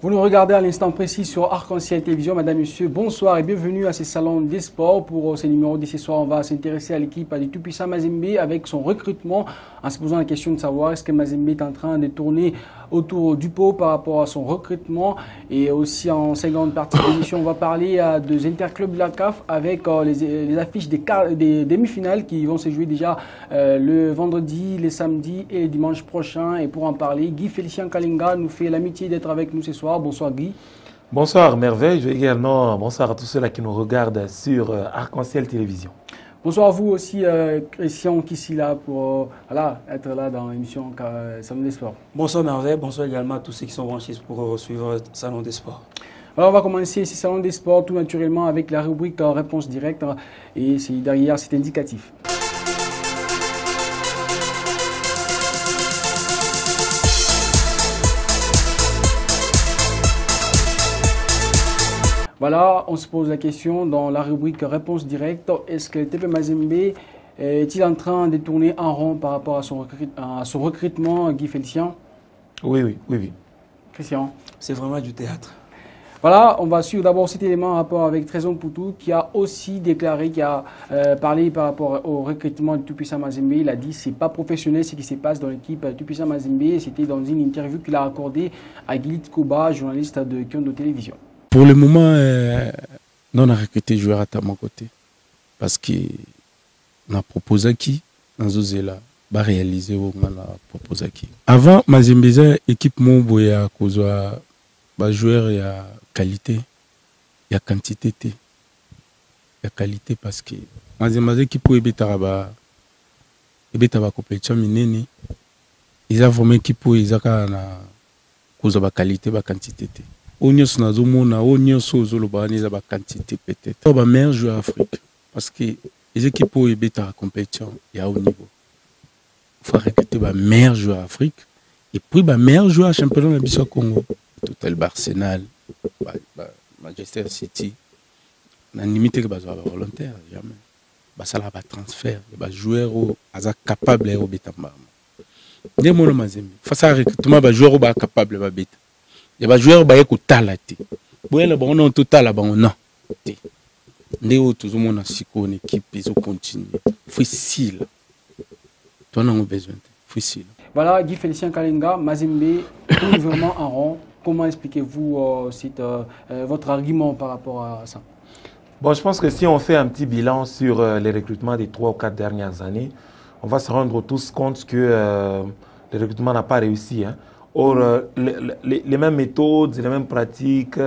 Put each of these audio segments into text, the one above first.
Vous nous regardez à l'instant précis sur Arc-en-Ciel Télévision. Madame, Monsieur, bonsoir et bienvenue à ce salon des sports. Pour ce numéro de ce soir, on va s'intéresser à l'équipe du tout-puissant Mazembe avec son recrutement en se posant la question de savoir est-ce que Mazembe est en train de tourner autour du pot par rapport à son recrutement. Et aussi en seconde partie de l'émission, on va parler des interclubs de la CAF avec les affiches des demi-finales qui vont se jouer déjà le vendredi, les samedis et les dimanches prochains. Et pour en parler, Guy Félicien Kalinga nous fait l'amitié d'être avec nous ce soir. Bonsoir Guy. Bonsoir Merveille, je vais également bonsoir à tous ceux-là qui nous regardent sur Arc-en-Ciel Télévision. Bonsoir à vous aussi Christian qui est là pour être là dans l'émission Salon des Sports. Bonsoir Merveille, bonsoir également à tous ceux qui sont branchés pour suivre Salon des Sports. Alors on va commencer ce Salon des Sports tout naturellement avec la rubrique Réponse directe et derrière c'est indicatif. Voilà, on se pose la question dans la rubrique Réponse directe. Est-ce que TP Mazembe est-il en train de tourner en rond par rapport à son recrutement, Guy Félicien? Oui. Christian? C'est vraiment du théâtre. Voilà, on va suivre d'abord cet élément en rapport avec Trésor Poutou qui a aussi déclaré, qui a parlé par rapport au recrutement du tout-puissant Mazembe. Il a dit que ce n'est pas professionnel ce qui se passe dans l'équipe du tout-puissant Mazembe. C'était dans une interview qu'il a accordée à Gilit Koba, journaliste de Kyondo Télévision. Pour le moment, on a recruté joueur à mon côté. Parce qu'on a proposé qui dans Zozela, va réaliser on a proposé qui. Avant, Mazembe, équipe Mobo, il y a joueur, il y a qualité, il y a quantité. Il y a qualité parce que Mazembe, équipe pour Ebetaba compétition minene, ils ont vraiment équipe pour ils ont qualité, quantité. Onions nazomona onions zolobaniza ba quantité peut-être ba meilleur joueur Afrique parce que les équipes où ils bêta compétition il y a au niveau faut recruter ba meilleur joueur Afrique et puis ba meilleur joueur championnat de Bissau Congo total Arsenal Manchester City na limite que ba volontaire jamais ba sala ba transfert ba joueur aza capable au bêta ndé mono Mazembe face à recrutement ba joueur ba capable ba bêta. Il y a des joueurs qui sont talatés. Si on a total, on a. Tout le monde a une équipe, ils ont continué. Facile. Tu en as besoin. Facile. Voilà, Guy Félicien Kalinga, Mazembe, vraiment en rond. Comment expliquez-vous votre argument par rapport à ça? Bon, je pense que si on fait un petit bilan sur les recrutements des 3 ou 4 dernières années, on va se rendre tous compte que le recrutement n'a pas réussi. Or, les mêmes méthodes, les mêmes pratiques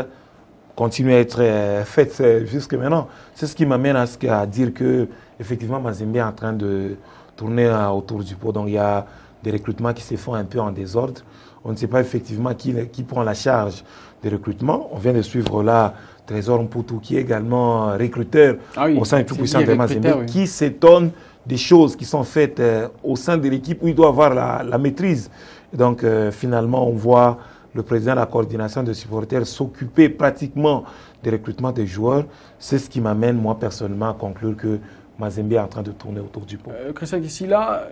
continuent à être faites jusque maintenant. C'est ce qui m'amène à dire que effectivement Mazembe est en train de tourner autour du pot. Donc il y a des recrutements qui se font un peu en désordre. On ne sait pas effectivement qui prend la charge des recrutements. On vient de suivre là Trésor Mputu qui est également recruteur au sein du tout-puissant de Mazembe, qui s'étonne des choses qui sont faites au sein de l'équipe où il doit avoir la maîtrise. Donc finalement, on voit le président de la coordination de supporters s'occuper pratiquement des recrutements des joueurs. C'est ce qui m'amène, moi, personnellement, à conclure que Mazembe est en train de tourner autour du pot. Christian, ici, là,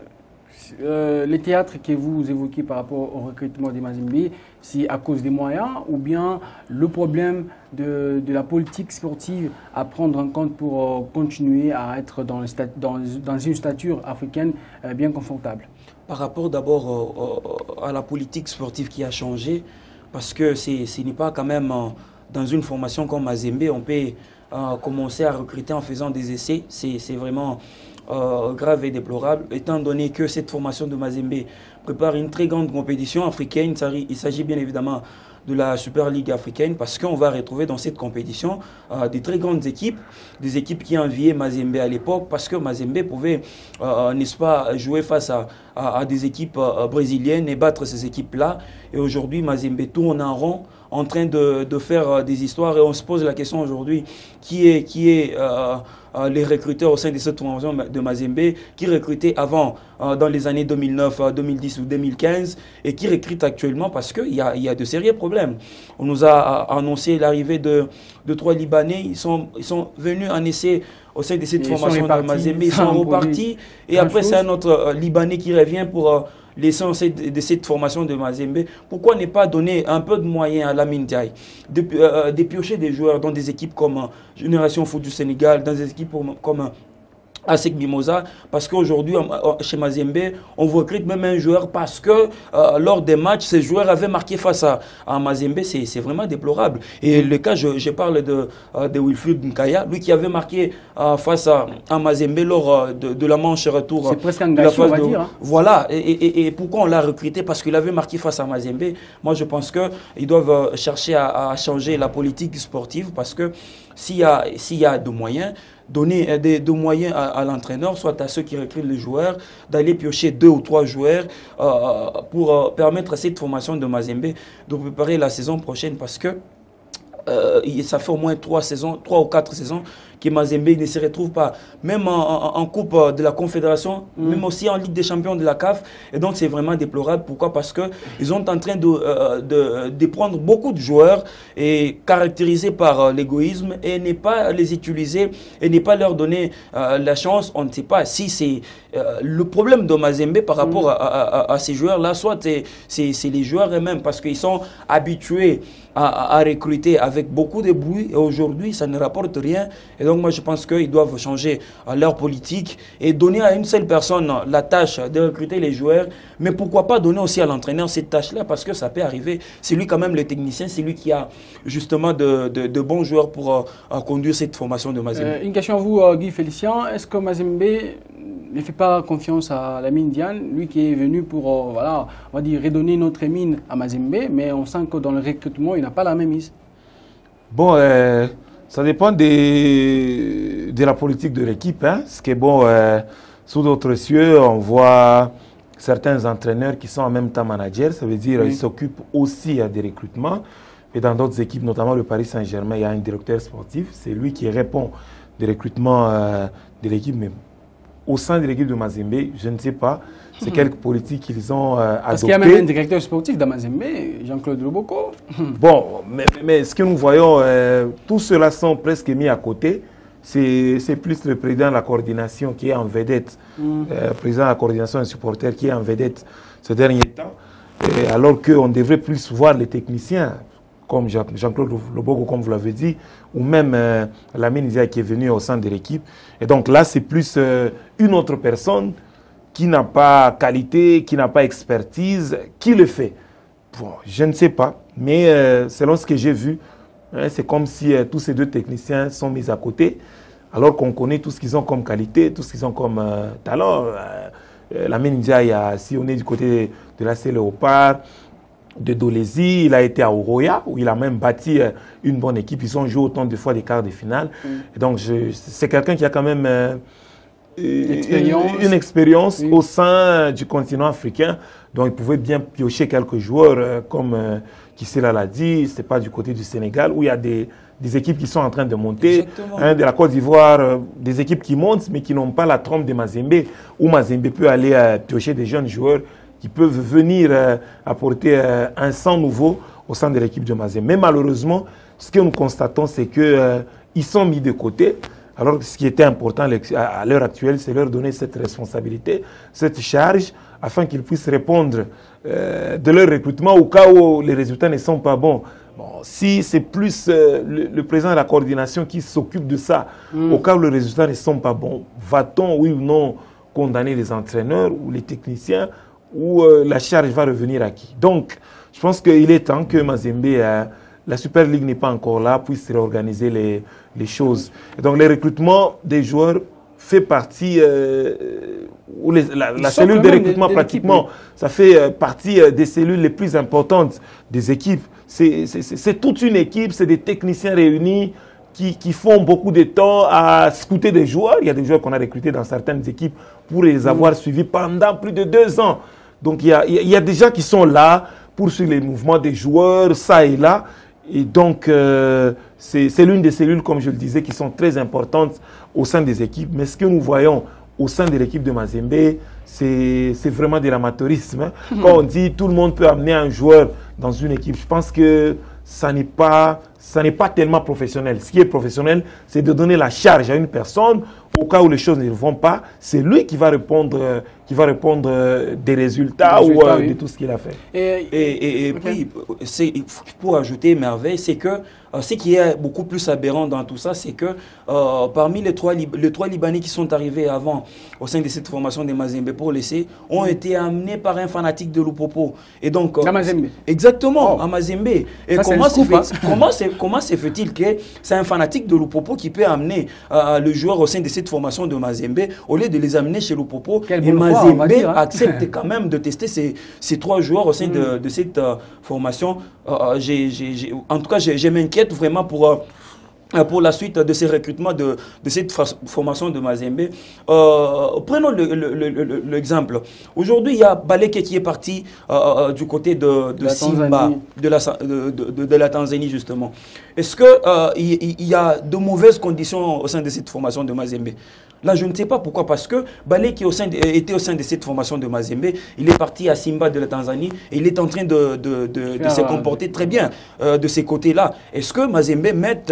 les théâtres que vous évoquez par rapport au recrutement de Mazembe, c'est à cause des moyens ou bien le problème de la politique sportive à prendre en compte pour continuer à être dans une stature africaine bien confortable? Par rapport d'abord à la politique sportive qui a changé, parce que ce n'est pas quand même dans une formation comme Mazembe, on peut commencer à recruter en faisant des essais. C'est vraiment grave et déplorable, étant donné que cette formation de Mazembe prépare une très grande compétition africaine. Il s'agit bien évidemment de la Super League africaine, parce qu'on va retrouver dans cette compétition des très grandes équipes, des équipes qui enviaient Mazembe à l'époque, parce que Mazembe pouvait, n'est-ce pas, jouer face à des équipes brésiliennes et battre ces équipes-là. Et aujourd'hui, Mazembe tourne en rond, en train de faire des histoires, et on se pose la question aujourd'hui, qui est les recruteurs au sein de cette formation de Mazembe, qui recrutaient avant, dans les années 2009, 2010, 2010 ou 2015 et qui recrute actuellement parce qu'il y a de sérieux problèmes. On nous a annoncé l'arrivée de 3 Libanais. Ils sont venus en essai au sein de cette formation de Mazembe. Ils sont repartis. Et après, c'est un autre Libanais qui revient pour l'essence de cette formation de Mazembe. Pourquoi ne pas donner un peu de moyens à Lamine Ndiaye de piocher des joueurs dans des équipes comme Génération Foot du Sénégal, dans des équipes comme ASEC Mimosa, parce qu'aujourd'hui, chez Mazembe, on recrute même un joueur parce que lors des matchs, ce joueur avait marqué face à Mazembe. C'est vraiment déplorable. Et le cas, je parle de Wilfried Nkaya, lui qui avait marqué face à Mazembe lors de la manche retour. C'est presque un gâchis, on va dire. Hein. Voilà. Et pourquoi on l'a recruté? Parce qu'il avait marqué face à Mazembe. Moi, je pense qu'ils doivent chercher à changer la politique sportive parce que s'il y a de moyens, donner des moyens à l'entraîneur, soit à ceux qui recrutent les joueurs, d'aller piocher 2 ou 3 joueurs pour permettre à cette formation de Mazembe de préparer la saison prochaine parce que ça fait au moins 3 ou 4 saisons que Mazembe ne se retrouve pas, même en Coupe de la Confédération, même aussi en Ligue des Champions de la CAF. Et donc c'est vraiment déplorable. Pourquoi? Parce qu'ils sont en train de prendre beaucoup de joueurs et caractérisés par l'égoïsme et ne pas les utiliser et ne pas leur donner la chance. On ne sait pas si c'est le problème de Mazembe par rapport à ces joueurs-là, soit c'est les joueurs eux-mêmes parce qu'ils sont habitués à recruter avec beaucoup de bruit et aujourd'hui ça ne rapporte rien. Et donc moi je pense qu'ils doivent changer leur politique et donner à une seule personne la tâche de recruter les joueurs, mais pourquoi pas donner aussi à l'entraîneur cette tâche-là parce que ça peut arriver. C'est lui quand même le technicien, c'est lui qui a justement de bons joueurs pour conduire cette formation de Mazembe. Une question à vous Guy Félicien, est-ce que Mazembe ne fait pas confiance à Lamine Ndiaye, lui qui est venu pour voilà, on va dire redonner notre mine à Mazembe, mais on sent que dans le recrutement il n'a pas la même mise. Bon, ça dépend de la politique de l'équipe. Hein. Ce qui est bon, sous d'autres cieux, on voit certains entraîneurs qui sont en même temps managers. Ça veut dire qu'ils s'occupent aussi des recrutements. Et dans d'autres équipes, notamment le Paris Saint-Germain, il y a un directeur sportif. C'est lui qui répond des recrutements de l'équipe. Mais au sein de l'équipe de Mazembe, je ne sais pas. C'est quelques politiques qu'ils ont adoptées. Parce qu'il y a même un directeur sportif dans Mazembe, Jean-Claude Loboko. Bon, mais ce que nous voyons, tous ceux-là sont presque mis à côté. C'est plus le président de la coordination qui est en vedette, le président de la coordination des supporters qui est en vedette ce dernier temps, alors qu'on devrait plus voir les techniciens, comme Jean-Claude Loboko, comme vous l'avez dit, ou même Lamine Ndiaye qui est venu au sein de l'équipe. Et donc là, c'est plus une autre personne qui n'a pas qualité, qui n'a pas expertise, qui le fait. Bon, je ne sais pas, mais selon ce que j'ai vu, hein, c'est comme si tous ces 2 techniciens sont mis à côté, alors qu'on connaît tout ce qu'ils ont comme qualité, tout ce qu'ils ont comme talent. Lamine Ndiaye a sillonné du côté de l'AS Léopard, de Dolezi, il a été à Oroya, où il a même bâti une bonne équipe. Ils ont joué autant de fois des quarts de finale. Et donc, c'est quelqu'un qui a quand même une expérience au sein du continent africain. Donc, il pouvait bien piocher quelques joueurs, comme Kissela l'a dit, ce n'est pas du côté du Sénégal, où il y a des équipes qui sont en train de monter, hein, de la Côte d'Ivoire, des équipes qui montent, mais qui n'ont pas la trempe de Mazembe, où Mazembe peut aller piocher des jeunes joueurs qui peuvent venir apporter un sang nouveau au sein de l'équipe de Mazembe. Mais malheureusement, ce que nous constatons, c'est qu'ils sont mis de côté. Alors, ce qui était important à l'heure actuelle, c'est leur donner cette responsabilité, cette charge, afin qu'ils puissent répondre de leur recrutement au cas où les résultats ne sont pas bons. Bon, si c'est plus le président de la coordination qui s'occupe de ça, au cas où les résultats ne sont pas bons, va-t-on, oui ou non, condamner les entraîneurs ou les techniciens, ou la charge va revenir à qui? Donc, je pense qu'il est temps que Mazembe, la Super League n'est pas encore là, puisse réorganiser les choses. Et donc, le recrutement des joueurs fait partie, la cellule de recrutement pratiquement, ça fait partie des cellules les plus importantes des équipes. C'est toute une équipe, c'est des techniciens réunis qui font beaucoup de temps à scouter des joueurs. Il y a des joueurs qu'on a recrutés dans certaines équipes pour les avoir suivis pendant plus de 2 ans. Donc il y a des gens qui sont là pour suivre les mouvements des joueurs, ça et là. Et donc c'est l'une des cellules, comme je le disais, qui sont très importantes au sein des équipes. Mais ce que nous voyons au sein de l'équipe de Mazembe, c'est vraiment de l'amateurisme. Hein. Quand on dit tout le monde peut amener un joueur dans une équipe, je pense que ça n'est pas tellement professionnel. Ce qui est professionnel, c'est de donner la charge à une personne au cas où les choses ne vont pas. C'est lui qui va répondre des résultats ou oui. de tout ce qu'il a fait. Et puis, pour ajouter merveille, c'est que ce qui est beaucoup plus aberrant dans tout ça, c'est que parmi les trois Libanais qui sont arrivés avant au sein de cette formation de Mazembe pour l'essai, ont été amenés par un fanatique de Lupopo. Et donc, à Mazembe. Exactement, à Mazembe. Et ça, comment se fait-il que c'est un fanatique de Lupopo qui peut amener le joueur au sein de cette formation de Mazembe au lieu de les amener chez Lupopo? Et Mazembe accepte quand même de tester ces trois joueurs au sein de cette formation. En tout cas, je m'inquiète vraiment pour la suite de ces recrutements de cette formation de Mazembe. Prenons l'exemple. Aujourd'hui, il y a Baleke qui est parti du côté de Simba, de la Tanzanie justement. Est-ce qu'il y a de mauvaises conditions au sein de cette formation de Mazembe? Là, je ne sais pas pourquoi, parce que Baleke était au sein de cette formation de Mazembe, il est parti à Simba de la Tanzanie et il est en train de se comporter très bien de ces côtés-là. Est-ce que Mazembe met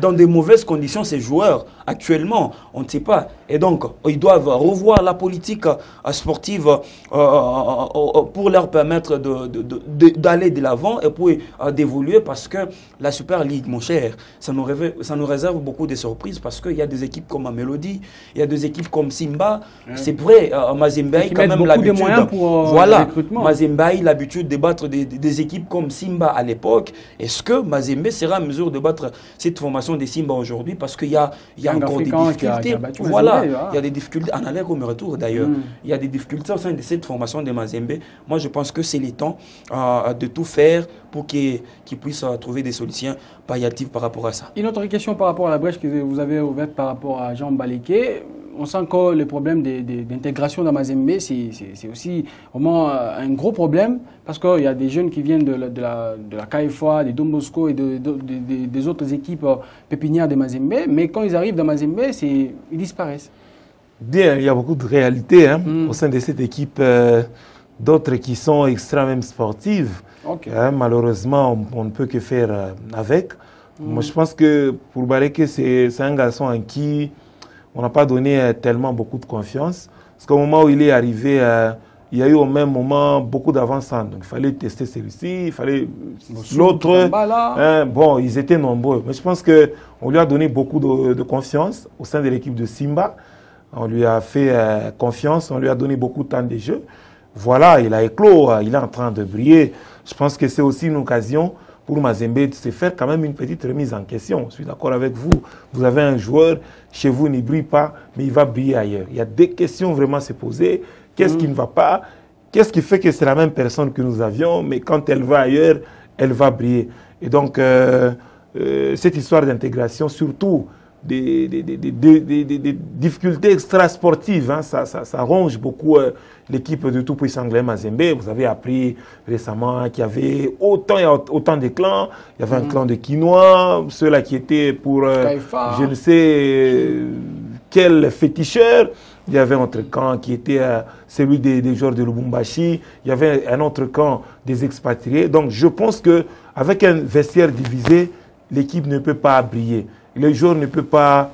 dans de mauvaises conditions ses joueurs actuellement? On ne sait pas. Et donc, ils doivent revoir la politique sportive pour leur permettre d'aller de l'avant et pour d'évoluer, parce que la Super League, mon cher, ça nous réserve beaucoup de surprises, parce qu'il y a des équipes comme Mélodie, il y a des équipes comme Simba. C'est vrai, Mazembe a quand même l'habitude. Voilà, Mazembe a l'habitude de battre des équipes comme Simba à l'époque. Est-ce que Mazembe sera en mesure de battre cette formation des Simba aujourd'hui? Parce qu'il y a encore des difficultés. Voilà, il y a des difficultés en aller comme retour d'ailleurs. Il y a des difficultés au sein de cette formation de Mazembe. Moi, je pense que c'est le temps de tout faire pour qu'ils puissent trouver des solutions palliatives par rapport à ça. Une autre question par rapport à la brèche que vous avez ouverte par rapport à Jean Baleke. On sent que le problème d'intégration dans Mazembe, c'est aussi vraiment un gros problème, parce qu'il y a des jeunes qui viennent de la KFA, des Don Bosco et des autres équipes pépinières de Mazembe, mais quand ils arrivent dans Mazembe, ils disparaissent. Bien, il y a beaucoup de réalités au sein de cette équipe, d'autres qui sont extrêmement sportives. Okay. Malheureusement, on ne peut que faire avec. Moi, je pense que pour Baleke, c'est un garçon en qui on n'a pas donné tellement beaucoup de confiance. Parce qu'au moment où il est arrivé, il y a eu au même moment beaucoup d'avance. Donc il fallait tester celui-ci, il fallait l'autre. Bon, ils étaient nombreux. Mais je pense qu'on lui a donné beaucoup de confiance au sein de l'équipe de Simba. On lui a fait confiance, on lui a donné beaucoup de temps de jeu. Voilà, il a éclos, il est en train de briller. Je pense que c'est aussi une occasion pour Mazembe de se faire quand même une petite remise en question. Je suis d'accord avec vous. Vous avez un joueur, chez vous, il ne brille pas, mais il va briller ailleurs. Il y a des questions vraiment à se poser. Qu'est-ce qui ne va pas? Qu'est-ce qui fait que c'est la même personne que nous avions, mais quand elle va ailleurs, elle va briller? Et donc, cette histoire d'intégration, surtout des difficultés extrasportives, hein, ça ronge beaucoup l'équipe de Tout-Puissant Mazembe. Vous avez appris récemment qu'il y avait autant de clans. Il y avait un clan de Quinois, ceux-là qui étaient pour je ne sais quel féticheur. Il y avait un autre camp qui était celui des joueurs de Lubumbashi. Il y avait un autre camp des expatriés. Donc je pense qu'avec un vestiaire divisé, l'équipe ne peut pas briller. Les joueurs ne peuvent pas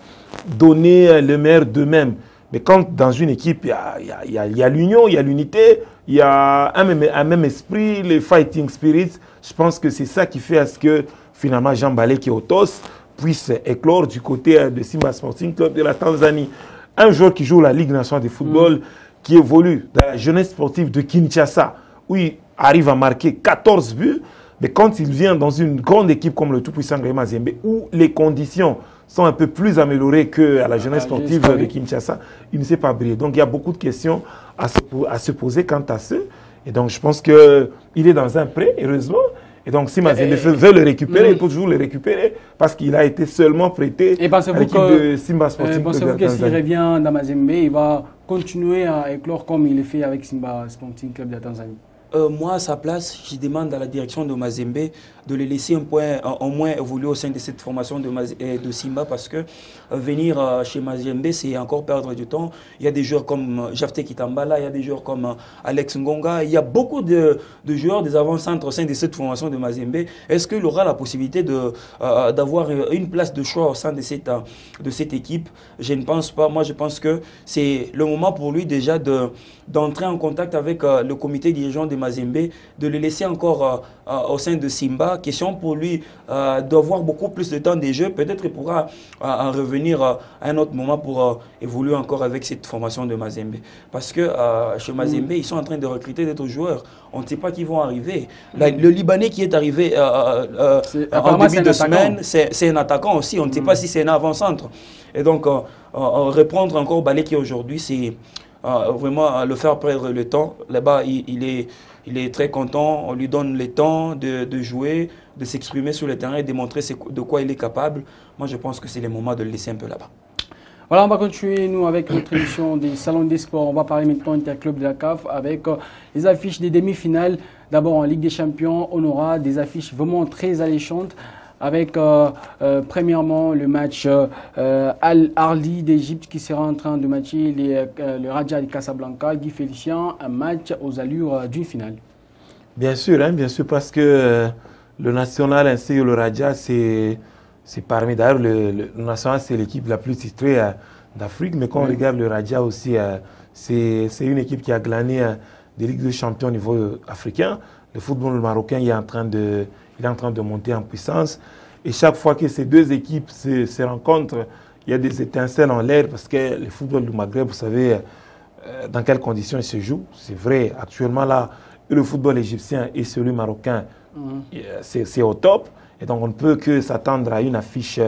donner le meilleur d'eux-mêmes. Mais quand dans une équipe, il y a l'union, il y a l'unité, il y a un même esprit, les fighting spirits, je pense que c'est ça qui fait à ce que finalement Jean Baleke Otos puisse éclore du côté de Simba Sporting Club de la Tanzanie. Un joueur qui joue la Ligue nationale de football, qui évolue dans la jeunesse sportive de Kinshasa, où il arrive à marquer 14 buts, mais quand il vient dans une grande équipe comme le Tout-Puissant Mazembe, où les conditions sont un peu plus améliorées qu'à la jeunesse sportive de Kinshasa, il ne sait pas briller. Donc il y a beaucoup de questions à se poser quant à ça. Et donc je pense qu'il est dans un prêt, heureusement. Et donc si Mazembe veut le récupérer, il peut toujours le récupérer parce qu'il a été seulement prêté à l'équipe de Simba Sporting. Pensez-vous que s'il revient dans Mazembe, il va continuer à éclore comme il est fait avec Simba Sporting Club de la Tanzanie? moi, à sa place, je demande à la direction de Mazembe de les laisser au moins évoluer au sein de cette formation de Simba, parce que venir chez Mazembe, c'est encore perdre du temps. Il y a des joueurs comme Jafte Kitambala, il y a des joueurs comme Alex Ngonga, il y a beaucoup de joueurs, des avant-centres au sein de cette formation de Mazembe. Est-ce qu'il aura la possibilité d'avoir une place de choix au sein de cette équipe? Je ne pense pas. Moi, je pense que c'est le moment pour lui déjà d'entrer en contact avec le comité dirigeant de Mazembe, de le laisser encore au sein de Simba. Question pour lui d'avoir beaucoup plus de temps des jeux. Peut-être qu'il pourra en revenir à un autre moment pour évoluer encore avec cette formation de Mazembe. Parce que chez Mazembe, ils sont en train de recruter d'autres joueurs. On ne sait pas qui vont arriver. Le Libanais qui est arrivé en début de semaine, c'est un attaquant aussi. On ne sait pas si c'est un avant-centre. Et donc, reprendre encore Baleki aujourd'hui, c'est vraiment le faire perdre le temps. Là-bas, il est très content. On lui donne le temps de jouer, de s'exprimer sur le terrain et de montrer de quoi il est capable. Moi, je pense que c'est le moment de le laisser un peu là-bas. Voilà, on va continuer, nous, avec notre émission des Salons des Sports. On va parler maintenant Interclub de la CAF avec les affiches des demi-finales. D'abord, en Ligue des Champions, on aura des affiches vraiment très alléchantes avec, premièrement, le match Al-Arli d'Égypte qui sera en train de matcher le Raja de Casablanca, Guy Félicien, un match aux allures d'une finale. Bien sûr, parce que le National ainsi que le Raja, c'est parmi, d'ailleurs, le National, c'est l'équipe la plus titrée d'Afrique, mais quand on regarde le Raja aussi, c'est une équipe qui a glané des Ligues de Champions au niveau africain. Le football marocain il est en train de monter en puissance. Et chaque fois que ces deux équipes se rencontrent, il y a des étincelles en l'air parce que le football du Maghreb, vous savez dans quelles conditions il se joue. C'est vrai, actuellement là, le football égyptien et celui marocain, c'est au top. Et donc on ne peut que s'attendre à une affiche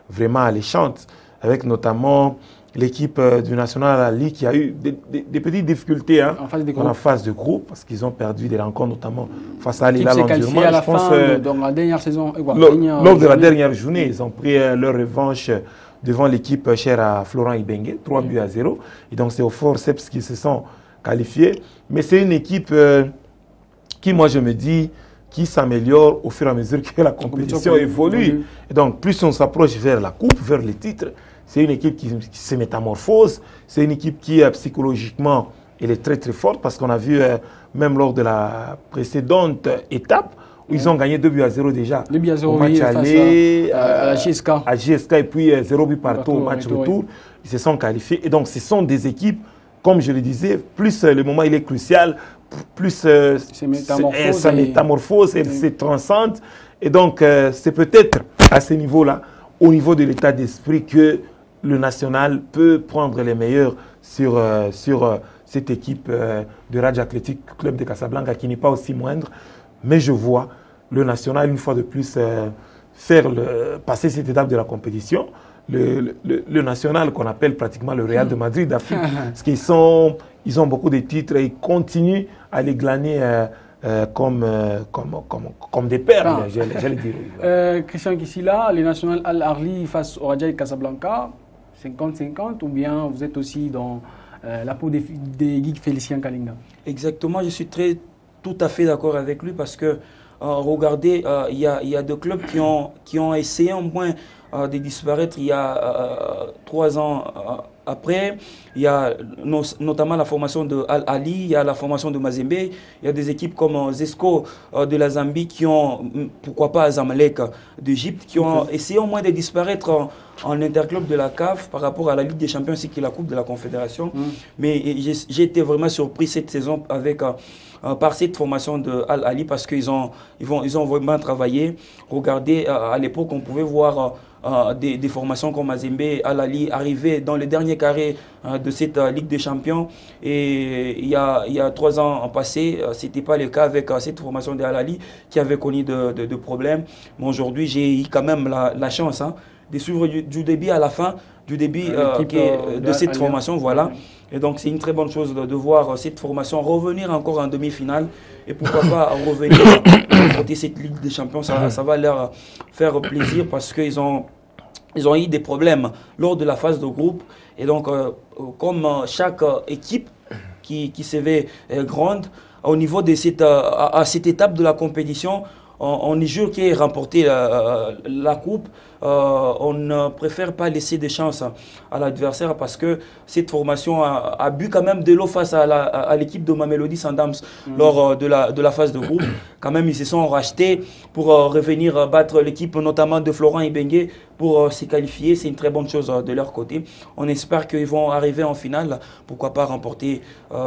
vraiment alléchante, avec notamment l'équipe du National Ali qui a eu des petites difficultés en phase de groupe, parce qu'ils ont perdu des rencontres, notamment face à Al-Hilal en Durman. Je pense dans la dernière saison, lors de la dernière journée, ils ont pris leur revanche devant l'équipe chère à Florent Ibenge, 3-0. Et donc c'est au forceps qu'ils se sont qualifiés. Mais c'est une équipe qui, moi je me dis, qui s'améliore au fur et à mesure que la compétition évolue. Et donc plus on s'approche vers la coupe, vers les titres, c'est une équipe qui se métamorphose, c'est une équipe qui psychologiquement elle est très très forte, parce qu'on a vu même lors de la précédente étape où ils ont gagné 2-0 déjà. 2-0 au match aller à la GSK. À GSK, et puis 0 but partout au match retour. Ils se sont qualifiés. Et donc ce sont des équipes, comme je le disais, plus le moment il est crucial, plus sa métamorphose, elle se transcende. Et donc c'est peut-être à ce niveau-là, au niveau de l'état d'esprit, que le national peut prendre les meilleurs sur cette équipe de Raja Athletic Club de Casablanca, qui n'est pas aussi moindre. Mais je vois le national, une fois de plus, passer cette étape de la compétition. Le national qu'on appelle pratiquement le Real de Madrid d'Afrique, parce qu'ils ont beaucoup de titres et ils continuent à les glaner comme des perles, j'allais dire. Christian Kissila, le national Al-Arli face au Raja de Casablanca, 50-50, ou bien vous êtes aussi dans la peau des Guy Félicien Kalinga? Exactement, je suis tout à fait d'accord avec lui, parce que regardez, il y a deux clubs qui ont essayé au moins de disparaître il y a 3 ans après. Il y a notamment la formation de Al-Ali, il y a la formation de Mazembe, il y a des équipes comme Zesco de la Zambie qui ont, pourquoi pas Zamalek d'Égypte, qui ont essayé au moins de disparaître en interclub de la CAF par rapport à la Ligue des Champions ainsi que la Coupe de la Confédération. Mais j'ai été vraiment surpris cette saison par cette formation de Al-Ali, parce qu'ils ont vraiment travaillé. Regardez, à l'époque, on pouvait voir des formations comme Mazembe, Al-Ali arriver dans les derniers carrés de cette Ligue des Champions. Et il y a 3 ans passés, ce n'était pas le cas avec cette formation de Al-Ali qui avait connu de problèmes. Mais aujourd'hui, j'ai eu quand même la chance de suivre du début à la fin, du début de cette formation. Voilà. Et donc, c'est une très bonne chose de voir cette formation revenir encore en demi-finale. Et pourquoi pas revenir côté cette Ligue des Champions. Ça va leur faire plaisir, parce qu'ils ont eu des problèmes lors de la phase de groupe. Et donc, comme chaque équipe qui se fait grande, au niveau de à cette étape de la compétition, on est sûr qu'il ait remporté la coupe. On ne préfère pas laisser des chances à l'adversaire parce que cette formation a bu quand même de l'eau face à l'équipe de Mamelodi Sundowns lors de la phase de groupe. Quand même, ils se sont rachetés pour revenir battre l'équipe notamment de Florent Ibenge pour se qualifier. C'est une très bonne chose de leur côté. On espère qu'ils vont arriver en finale, pourquoi pas remporter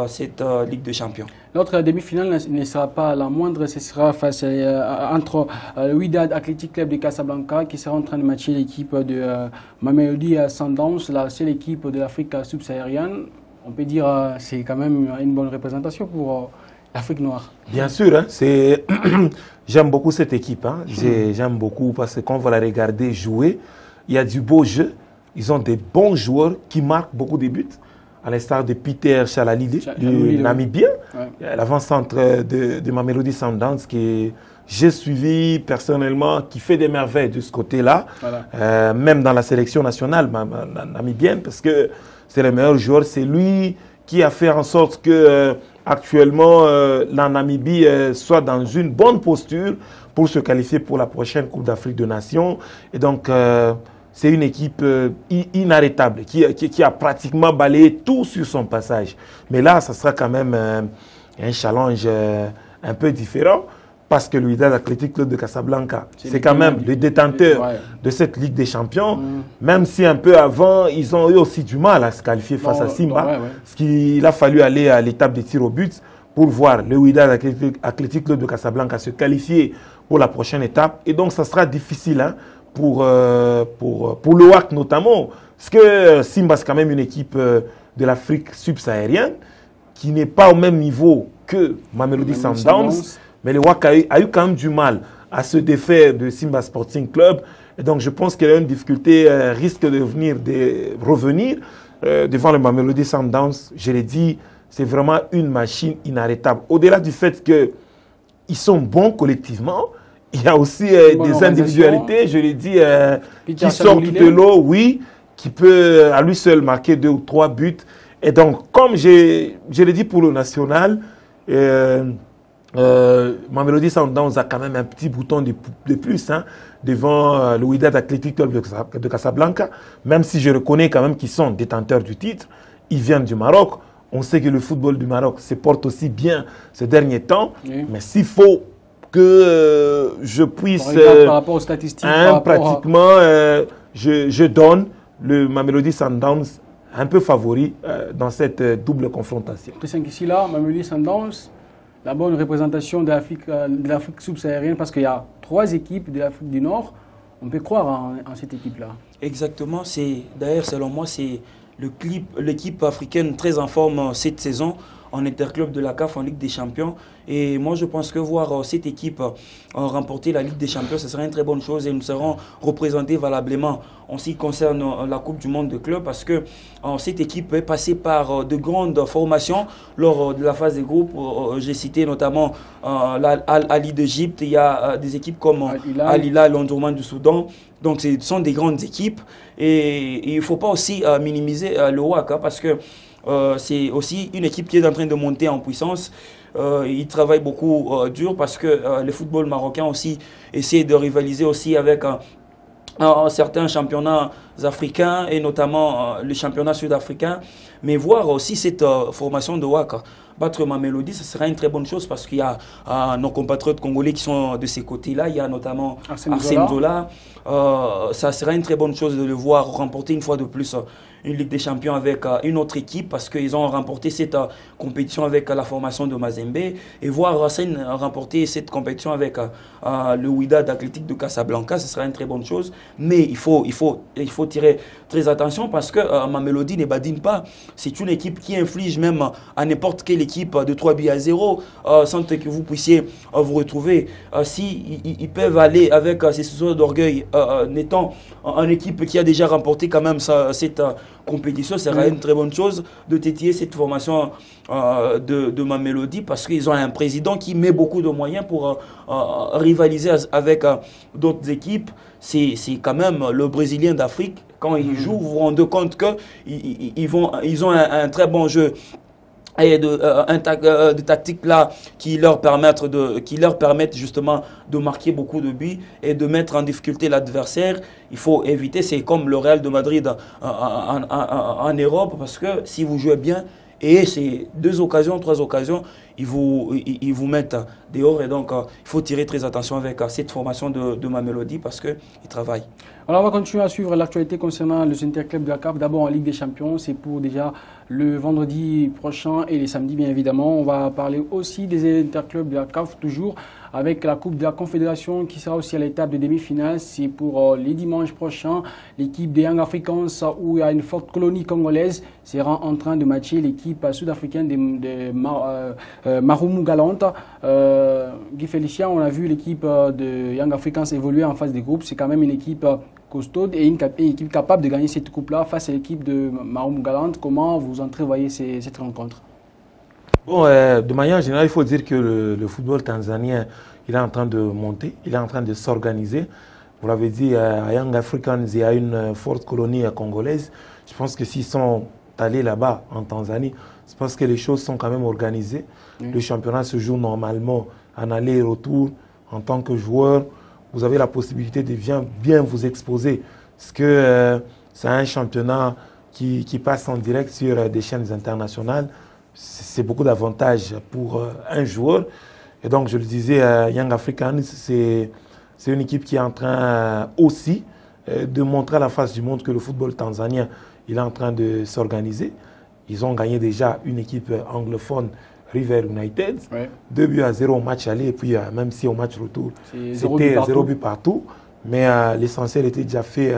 cette Ligue des Champions. Notre demi-finale ne sera pas la moindre, ce sera face entre le Wydad Athletic Club de Casablanca qui sera en train de matcher l'équipe de Mamelodi Sundowns, la seule équipe de l'Afrique subsaharienne. On peut dire que c'est quand même une bonne représentation pour l'Afrique noire. Bien sûr, hein, j'aime beaucoup cette équipe. Hein. J'aime beaucoup parce que quand on va la regarder jouer, il y a du beau jeu. Ils ont des bons joueurs qui marquent beaucoup de buts. À l'instar de Peter Chalalide, le Namibien, l'avant-centre de Mamelodi Sundowns que j'ai suivi personnellement, qui fait des merveilles de ce côté-là, voilà. Même dans la sélection nationale namibienne, parce que c'est le meilleur joueur. C'est lui qui a fait en sorte que actuellement la Namibie soit dans une bonne posture pour se qualifier pour la prochaine Coupe d'Afrique des Nations. Et donc, c'est une équipe inarrêtable qui a pratiquement balayé tout sur son passage. Mais là, ça sera quand même un challenge un peu différent parce que le Wydad Athletic Club de Casablanca, c'est quand même le détenteur de cette Ligue des Champions. Même si un peu avant, ils ont eu aussi du mal à se qualifier face à Simba. Parce qu'il a fallu aller à l'étape des tirs au but pour voir le Wydad Athletic Club de Casablanca se qualifier pour la prochaine étape. Et donc, ça sera difficile, hein, pour le WAC notamment, parce que Simba, c'est quand même une équipe de l'Afrique subsaharienne qui n'est pas au même niveau que Mamelodi Sundowns, mais le WAC a eu quand même du mal à se défaire de Simba Sporting Club. Et donc, je pense qu'il y a une difficulté, risque de revenir devant le Mamelodi Sundowns. Je l'ai dit, c'est vraiment une machine inarrêtable. Au-delà du fait qu'ils sont bons collectivement, il y a aussi des individualités, je l'ai dit, qui sortent de l'eau, oui, qui peut à lui seul marquer 2 ou 3 buts. Et donc, comme je l'ai dit pour le national, Mamelodi Sundowns a quand même un petit bouton de plus, hein, devant le Wydad Athletic Club de Casablanca, même si je reconnais quand même qu'ils sont détenteurs du titre. Ils viennent du Maroc. On sait que le football du Maroc se porte aussi bien ces derniers temps, mais s'il faut que je puisse, par rapport aux statistiques, pratiquement, je donne le Mamelodi Sundowns un peu favori dans cette double confrontation. Ici, là, Mamelodi Sundowns, la bonne représentation de l'Afrique subsaharienne, parce qu'il y a 3 équipes de l'Afrique du Nord. On peut croire en cette équipe-là. Exactement. D'ailleurs, selon moi, c'est l'équipe africaine très en forme cette saison en interclub de la CAF en Ligue des Champions. Et moi, je pense que voir cette équipe remporter la Ligue des Champions, ce serait une très bonne chose et nous serons représentés valablement en ce qui concerne la Coupe du Monde de club parce que cette équipe est passée par de grandes formations lors de la phase des groupes. J'ai cité notamment Al-Ali d'Égypte, il y a des équipes comme Al-Hilal, l'Omdurman du Soudan. Donc, ce sont des grandes équipes et il ne faut pas aussi minimiser le WAC hein, parce que c'est aussi une équipe qui est en train de monter en puissance. Ils travaillent beaucoup dur parce que le football marocain aussi essaie de rivaliser aussi avec certains championnats africains et notamment le championnat sud-africain. Mais voir aussi cette formation de WAC battre Mamelodi, ce sera une très bonne chose parce qu'il y a nos compatriotes congolais qui sont de ces côtés-là. Il y a notamment Arsène Zola. Ça sera une très bonne chose de le voir remporter une fois de plus une Ligue des Champions avec une autre équipe parce qu'ils ont remporté cette compétition avec la formation de Mazembe et voir Arsène remporter cette compétition avec le Wydad Athletic de Casablanca, ce sera une très bonne chose. Mais il faut tirer très attention parce que Mamelodi ne badine pas. C'est une équipe qui inflige même à n'importe quelle équipe de 3-0 sans que vous puissiez vous retrouver. Si ils peuvent aller avec ces sources d'orgueil, n'étant une équipe qui a déjà remporté quand même cette compétition, ce sera une très bonne chose de tétiller cette formation de Mamelodi parce qu'ils ont un président qui met beaucoup de moyens pour rivaliser avec d'autres équipes. C'est quand même le Brésilien d'Afrique. Quand ils jouent, vous vous rendez compte qu'ils ont un très bon jeu et de tactiques là qui leur permettent justement de marquer beaucoup de buts et de mettre en difficulté l'adversaire. Il faut éviter, c'est comme le Real de Madrid en Europe, parce que si vous jouez bien, et c'est 2 occasions, 3 occasions, ils vous mettent dehors. Et donc, il faut tirer très attention avec cette formation de Mamelodi parce qu'ils travaillent. Alors, on va continuer à suivre l'actualité concernant les interclubs de la CAF. D'abord en Ligue des Champions, c'est pour déjà le vendredi prochain et les samedis, bien évidemment. On va parler aussi des interclubs de la CAF, toujours avec la Coupe de la Confédération qui sera aussi à l'étape de demi-finale. C'est pour les dimanches prochains. L'équipe des Young Africans, où il y a une forte colonie congolaise, sera en train de matcher l'équipe sud-africaine de Marumu Galante. Guy Félicien, on a vu l'équipe de Young Africans évoluer en phase des groupes. C'est quand même une équipe costaude et une équipe capable de gagner cette coupe-là face à l'équipe de Marumu Galante. Comment vous entrevoyez cette rencontre? Bon, de manière générale, il faut dire que le football tanzanien, il est en train de monter, il est en train de s'organiser. Vous l'avez dit, à Young Africans, il y a une forte colonie congolaise. Je pense que s'ils sont allés là-bas, en Tanzanie, c'est parce que les choses sont quand même organisées. Le championnat se joue normalement en aller-retour. En tant que joueur, vous avez la possibilité de bien vous exposer. Parce que c'est un championnat qui passe en direct sur des chaînes internationales. C'est beaucoup d'avantages pour un joueur. Et donc, je le disais, Young Africans, c'est une équipe qui est en train aussi de montrer à la face du monde que le football tanzanien, il est en train de s'organiser. Ils ont gagné déjà une équipe anglophone, River United, 2-0 au match aller, et puis même si au match retour, c'était 0 but partout. Mais l'essentiel était déjà fait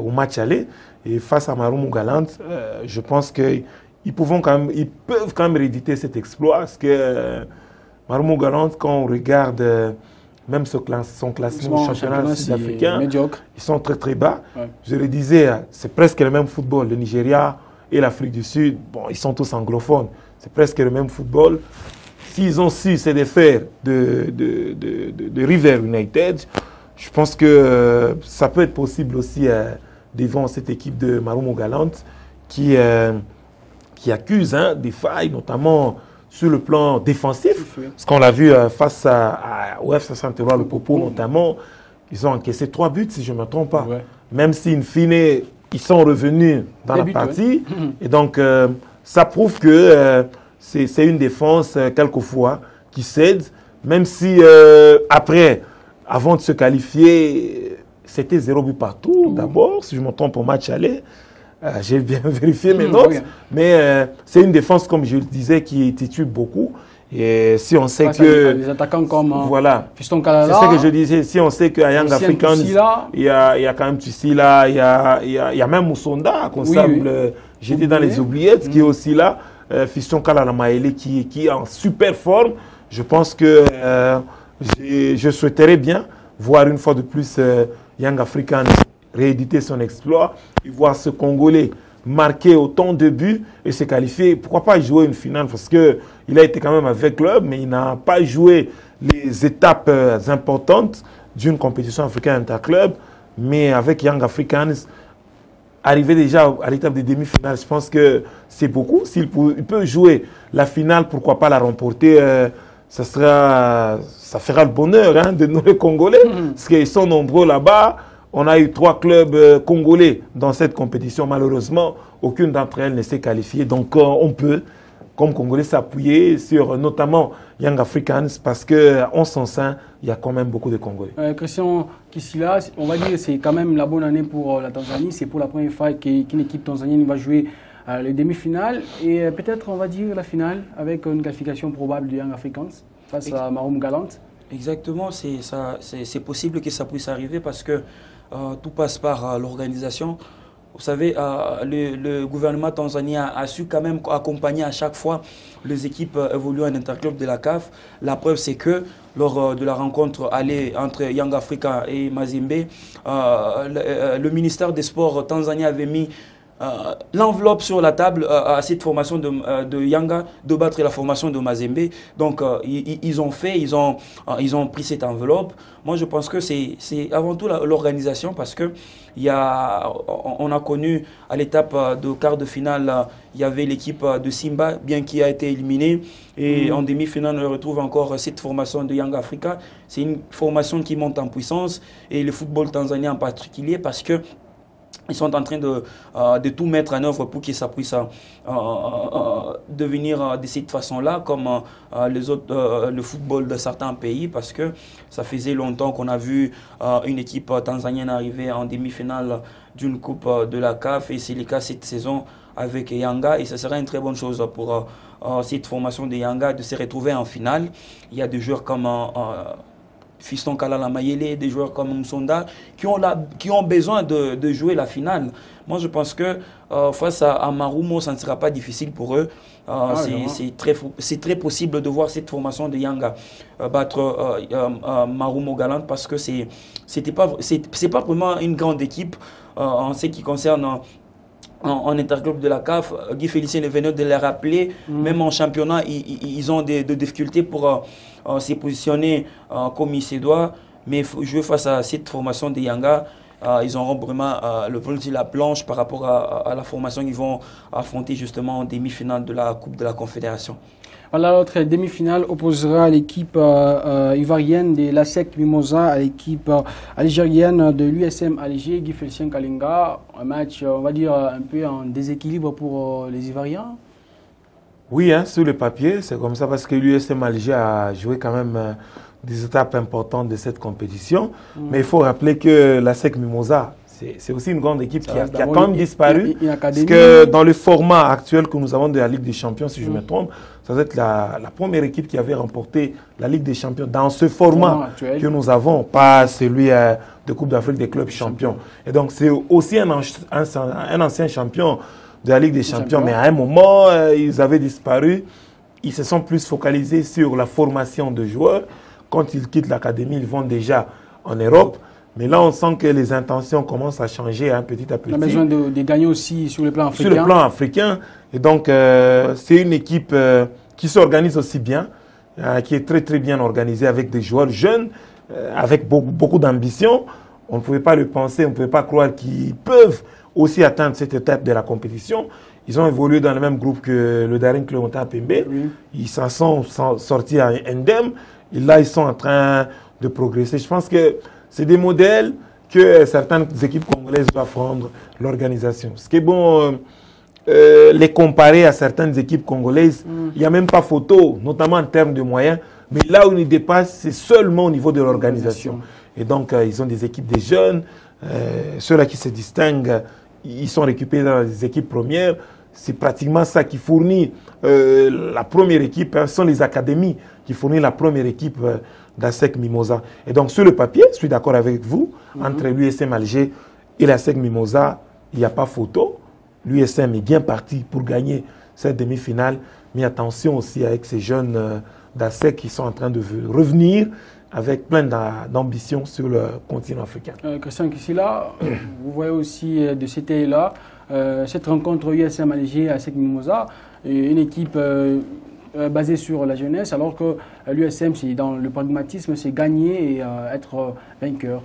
au match aller. Et face à Marumu Galante, je pense que ils peuvent quand même rééditer cet exploit parce que Marumu Galante, quand on regarde même son classement au championnat sud-africain, ils sont très très bas. Je le disais, c'est presque le même football. Le Nigeria et l'Afrique du Sud, bon, ils sont tous anglophones. C'est presque le même football. S'ils ont su se défaire de River United, je pense que ça peut être possible aussi devant cette équipe de Marumu Galante qui accuse des failles, notamment sur le plan défensif. Parce qu'on l'a vu face au FC Saint-Éloi, le Popo notamment, ils ont encaissé 3 buts, si je ne me trompe pas. Même si, in fine, ils sont revenus dans la partie. Et donc, ça prouve que c'est une défense, quelquefois, qui cède. Même si, après, avant de se qualifier, c'était 0 but partout, d'abord, si je me trompe au match aller. J'ai bien vérifié mes notes, mais c'est une défense, comme je le disais, qui titube beaucoup. Et si on sait que... Les attaquants comme Fiston Kalala... C'est ce que je disais. Si on sait qu'à Young Africans, il y a quand même Tussila, il y a même Moussonda, qu'on semble jeter dans les oubliettes, qui est aussi là. Fiston Kalala Maele, qui est en super forme. Je pense que je souhaiterais bien voir une fois de plus Young Africans rééditer son exploit et voir ce Congolais marquer autant de buts et se qualifier. Pourquoi pas jouer une finale? Parce qu'il a été quand même avec club, mais il n'a pas joué les étapes importantes d'une compétition africaine interclub. Mais avec Young Africans, arriver déjà à l'étape des demi-finales, je pense que c'est beaucoup. S'il peut jouer la finale, pourquoi pas la remporter? Ça fera le bonheur de nous les Congolais, parce qu'ils sont nombreux là-bas. On a eu 3 clubs congolais dans cette compétition. Malheureusement, aucune d'entre elles ne s'est qualifiée. Donc, on peut, comme Congolais, s'appuyer sur notamment Young Africans parce qu'en son sein, il y a quand même beaucoup de Congolais. Christian Kisila, on va dire que c'est quand même la bonne année pour la Tanzanie. C'est pour la première fois qu'une équipe tanzanienne va jouer les demi-finales. Et peut-être, on va dire, la finale avec une qualification probable de Young Africans face à Marumu Galante. Exactement, c'est possible que ça puisse arriver parce que tout passe par l'organisation. Vous savez, le gouvernement tanzanien a su quand même accompagner à chaque fois les équipes évoluant en interclub de la CAF. La preuve, c'est que lors de la rencontre allée entre Young Africa et Mazembe, le ministère des Sports tanzanien avait mis l'enveloppe sur la table à cette formation de Yanga de battre la formation de Mazembe. Donc ils ont fait, ils ont pris cette enveloppe. Moi je pense que c'est avant tout l'organisation, parce que on a connu à l'étape de quart de finale, il y avait l'équipe de Simba, bien qui a été éliminée. Et en demi-finale, on retrouve encore cette formation de Yanga Africa. C'est une formation qui monte en puissance, et le football tanzanien en particulier, parce que ils sont en train de tout mettre en œuvre pour que ça puisse devenir de cette façon-là, comme le football de certains pays, parce que ça faisait longtemps qu'on a vu une équipe tanzanienne arriver en demi-finale d'une coupe de la CAF, et c'est le cas cette saison avec Yanga, et ce serait une très bonne chose pour cette formation de Yanga de se retrouver en finale. Il y a des joueurs comme Fiston Kalala Mayele, des joueurs comme Msonda qui ont besoin de jouer la finale. Moi, je pense que face à Marumo, ça ne sera pas difficile pour eux. C'est très possible de voir cette formation de Yanga battre Marumo Galante, parce que c'est pas vraiment une grande équipe en ce qui concerne en interclub de la CAF. Guy Félicien est venu de les rappeler. Même en championnat, ils ont des difficultés pour se positionner comme il se doit. Mais jouer face à cette formation de Yanga, ils auront vraiment la planche par rapport à la formation qu'ils vont affronter justement en demi-finale de la Coupe de la Confédération. Voilà, l'autre demi-finale opposera l'équipe ivoirienne de l'ASEC Mimosa à l'équipe algérienne de l'USM Alger, Guy Félicien Kalinga. Un match, on va dire, un peu en déséquilibre pour les Ivoiriens. Oui, hein, sur le papier, c'est comme ça, parce que l'USM Alger a joué quand même des étapes importantes de cette compétition. Mais il faut rappeler que l'ASEC Mimosa, c'est aussi une grande équipe qui a quand même disparu. Parce que dans le format actuel que nous avons de la Ligue des Champions, si je me trompe, ça va être la première équipe qui avait remporté la Ligue des Champions dans ce format que nous avons, pas celui de Coupe d'Afrique des clubs champions. Et donc c'est aussi un ancien champion de la Ligue des Champions, mais à un moment, ils avaient disparu. Ils se sont plus focalisés sur la formation de joueurs. Quand ils quittent l'académie, ils vont déjà en Europe. Mais là, on sent que les intentions commencent à changer petit à petit. On a besoin de gagner aussi sur le plan africain. Sur le plan africain. Et donc, c'est une équipe qui s'organise aussi bien, qui est très très bien organisée avec des joueurs jeunes, avec beaucoup d'ambition. On ne pouvait pas le penser, on ne pouvait pas croire qu'ils peuvent aussi atteindre cette étape de la compétition. Ils ont évolué dans le même groupe que le Daring Clémentin Pembe. Oui. Ils s'en sont sortis à indemne. Et là, ils sont en train de progresser. Je pense que c'est des modèles que certaines équipes congolaises doivent prendre l'organisation. Ce qui est bon, les comparer à certaines équipes congolaises, il n'y a même pas photo, notamment en termes de moyens. Mais là où ils dépassent, c'est seulement au niveau de l'organisation. Et donc, ils ont des équipes des jeunes. Ceux-là qui se distinguent, ils sont récupérés dans les équipes premières. C'est pratiquement ça qui fournit la première équipe. Ce sont les académies qui fournissent la première équipe d'ASEC Mimosa. Et donc, sur le papier, je suis d'accord avec vous, entre l'USM Alger et l'ASEC Mimosa, il n'y a pas photo. L'USM est bien parti pour gagner cette demi-finale. Mais attention aussi avec ces jeunes d'ASEC qui sont en train de revenir avec plein d'ambition sur le continent africain. Christian Kissila, vous voyez aussi de cet œil-là, cette rencontre USM Alger et ASEC Mimosa, une équipe basée sur la jeunesse, alors que l'USM, c'est dans le pragmatisme, c'est gagner et être vainqueur.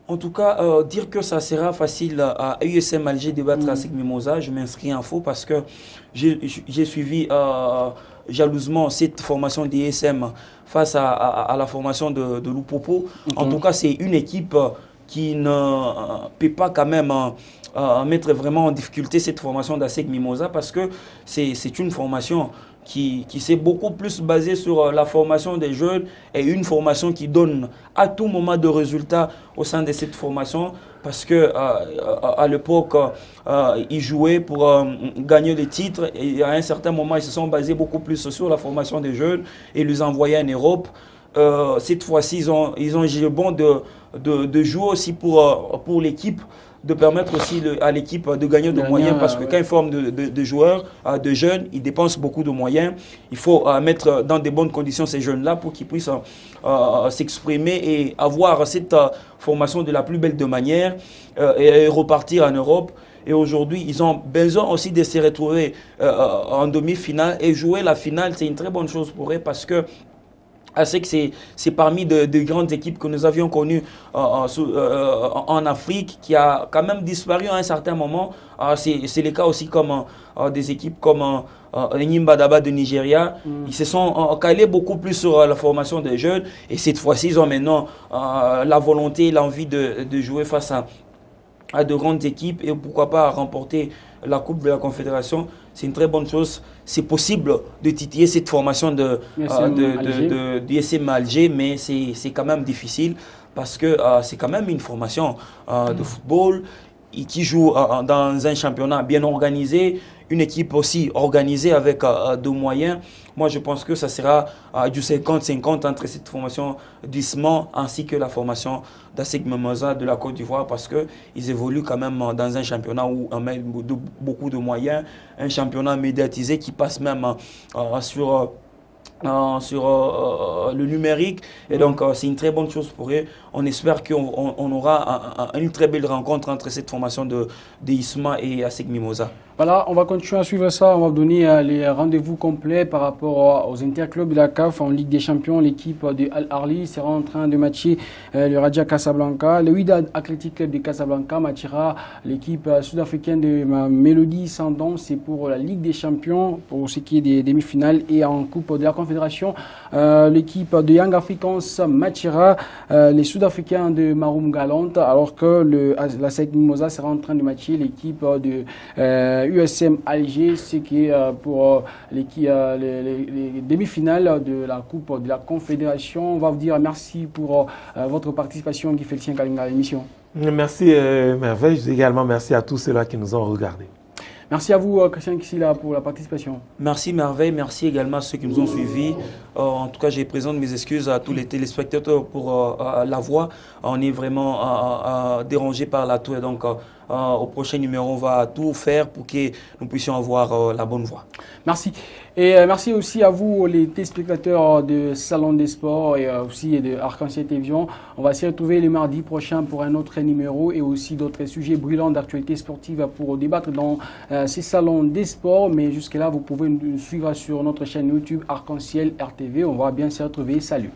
En tout cas, dire que ça sera facile à USM Alger de battre ASEC Mimosa, je m'inscris en faux parce que j'ai suivi jalousement cette formation d'ISM face à la formation de Lupopo. En tout cas, c'est une équipe qui ne peut pas quand même mettre vraiment en difficulté cette formation d'ASEC Mimosa parce que c'est une formation qui s'est beaucoup plus basée sur la formation des jeunes et une formation qui donne à tout moment de résultats au sein de cette formation parce que à l'époque, ils jouaient pour gagner des titres et à un certain moment, ils se sont basés beaucoup plus sur la formation des jeunes et les envoyaient en Europe. Cette fois-ci, ils ont jugé bon de jouer aussi pour l'équipe, de permettre aussi à l'équipe de gagner de moyens parce que quand ils forment de joueurs, de jeunes, ils dépensent beaucoup de moyens. Il faut mettre dans de bonnes conditions ces jeunes-là pour qu'ils puissent s'exprimer et avoir cette formation de la plus belle de manière et repartir en Europe. Et aujourd'hui, ils ont besoin aussi de se retrouver en demi-finale. Et jouer la finale, c'est une très bonne chose pour eux parce que c'est que c'est parmi de grandes équipes que nous avions connues en Afrique, qui a quand même disparu à un certain moment. C'est le cas aussi comme des équipes comme Enyimba Daba de Nigeria. Ils se sont calés beaucoup plus sur la formation des jeunes. Et cette fois-ci, ils ont maintenant la volonté et l'envie de jouer face à de grandes équipes et pourquoi pas remporter la Coupe de la Confédération. C'est une très bonne chose. C'est possible de titiller cette formation de SM Alger, mais c'est quand même difficile parce que c'est quand même une formation de football qui joue dans un championnat bien organisé, une équipe aussi organisée avec de moyens. Moi, je pense que ça sera du 50-50 entre cette formation d'Isman ainsi que la formation d'Asec Mimosa de la Côte d'Ivoire parce qu'ils évoluent quand même dans un championnat où on met beaucoup de moyens, un championnat médiatisé qui passe même sur le numérique. Et donc, c'est une très bonne chose pour eux. On espère qu'on aura une très belle rencontre entre cette formation d'Isma et Asec Mimosa. Voilà, on va continuer à suivre ça. On va vous donner les rendez-vous complets par rapport aux interclubs de la CAF en Ligue des Champions. L'équipe de Al Ahly sera en train de matcher le Raja Casablanca. Le Wydad Athletic Club de Casablanca matchera l'équipe sud-africaine de Mamelodi Sundowns. C'est pour la Ligue des Champions, pour ce qui est des demi-finales. Et en Coupe de la Confédération, l'équipe de Young Africans matchera les Sud-Africains de Maroum Galante, alors que l'ASEC Mimosa sera en train de matcher l'équipe de USM Alger, ce qui est pour les demi-finales de la Coupe de la Confédération. On va vous dire merci pour votre participation, Guy Félicien Kalinga, à l'émission. Merci Merveille, également merci à tous ceux-là qui nous ont regardés. Merci à vous, Christian Kissila, pour la participation. Merci Merveille, merci également à ceux qui nous ont suivis. En tout cas, je présente mes excuses à tous les téléspectateurs pour la voix. On est vraiment dérangé par la toux et donc au prochain numéro, on va tout faire pour que nous puissions avoir la bonne voix. Merci. Et merci aussi à vous, les téléspectateurs de Salon des Sports et aussi de Arc-en-Ciel Télévision. On va se retrouver le mardi prochain pour un autre numéro et aussi d'autres sujets brûlants d'actualité sportive pour débattre dans ces Salons des Sports. Mais jusque-là, vous pouvez nous suivre sur notre chaîne YouTube Arc-en-Ciel RTV. On va bien se retrouver. Salut.